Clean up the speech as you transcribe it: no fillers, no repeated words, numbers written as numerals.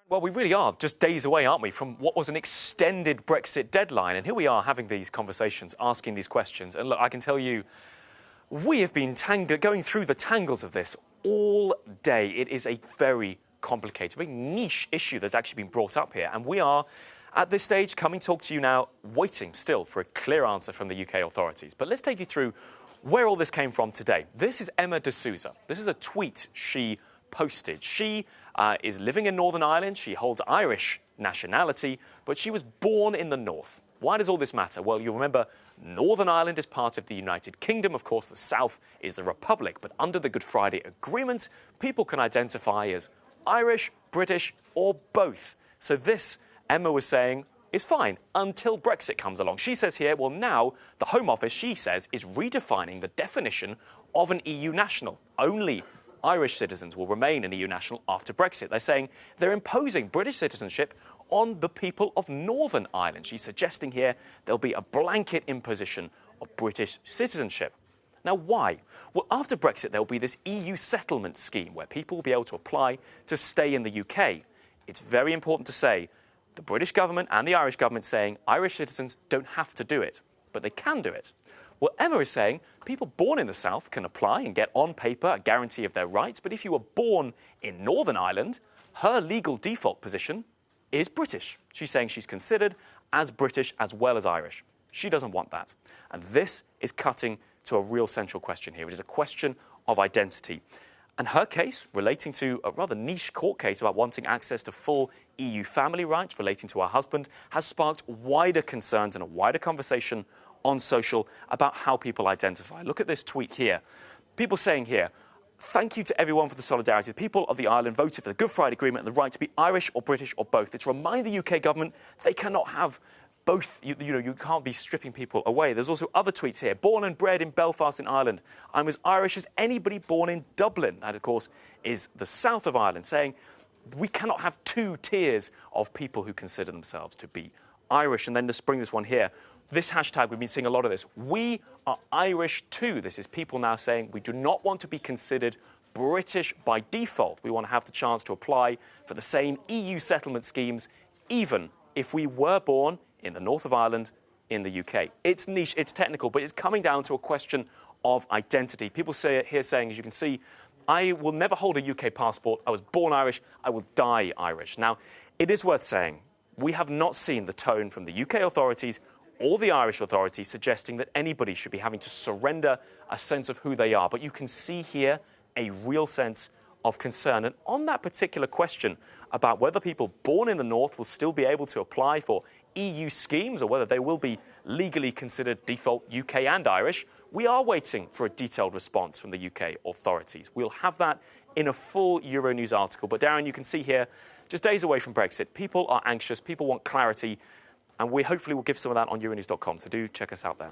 Well, we really are just days away, aren't we, from what was an extended Brexit deadline. And here we are having these conversations, asking these questions. And look, I can tell you, we have been going through the tangles of this all day. It is a very complicated, very niche issue that's actually been brought up here. And we are, at this stage, coming to talk to you now, waiting still for a clear answer from the UK authorities. But let's take you through where all this came from today. This is Emma D'Souza. This is a tweet she posted. She is living in Northern Ireland. She holds Irish nationality, but she was born in the north. Why does all this matter? Well, you remember Northern Ireland is part of the United Kingdom. Of course, the south is the Republic. But under the Good Friday Agreement, people can identify as Irish, British, or both. So this, Emma was saying, is fine until Brexit comes along. She says here, well, now the Home Office, she says, is redefining the definition of an EU national. Only Irish citizens will remain an EU national after Brexit. They're saying they're imposing British citizenship on the people of Northern Ireland. She's suggesting here there'll be a blanket imposition of British citizenship. Now, why? Well, after Brexit, there'll be this EU settlement scheme where people will be able to apply to stay in the UK. It's very important to say the British government and the Irish government saying Irish citizens don't have to do it, but they can do it. Well, Emma is saying people born in the south can apply and get on paper a guarantee of their rights, but if you were born in Northern Ireland, her legal default position is British. She's saying she's considered as British as well as Irish. She doesn't want that. And this is cutting to a real central question here. It is a question of identity. And her case, relating to a rather niche court case about wanting access to full EU family rights relating to her husband, has sparked wider concerns and a wider conversation on social about how people identify. Look at this tweet here. People saying here, thank you to everyone for the solidarity. The people of the island voted for the Good Friday Agreement and the right to be Irish or British or both. It's remind the UK government they cannot have both. You can't be stripping people away. There's also other tweets here. Born and bred in Belfast in Ireland. I'm as Irish as anybody born in Dublin. That, of course, is the south of Ireland, saying we cannot have two tiers of people who consider themselves to be Irish. And then let's bring this one here. This hashtag, we've been seeing a lot of this. We are Irish too. This is people now saying we do not want to be considered British by default. We want to have the chance to apply for the same EU settlement schemes, even if we were born in the north of Ireland in the UK. It's niche, it's technical, but it's coming down to a question of identity. People say here saying, as you can see, I will never hold a UK passport. I was born Irish. I will die Irish. Now, it is worth saying, we have not seen the tone from the UK authorities or the Irish authorities suggesting that anybody should be having to surrender a sense of who they are. But you can see here a real sense of concern. And on that particular question about whether people born in the north will still be able to apply for EU schemes or whether they will be legally considered default UK and Irish, we are waiting for a detailed response from the UK authorities. We'll have that in a full Euronews article. But Darren, you can see here, just days away from Brexit, people are anxious, people want clarity, and we hopefully will give some of that on Euronews.com, so do check us out there.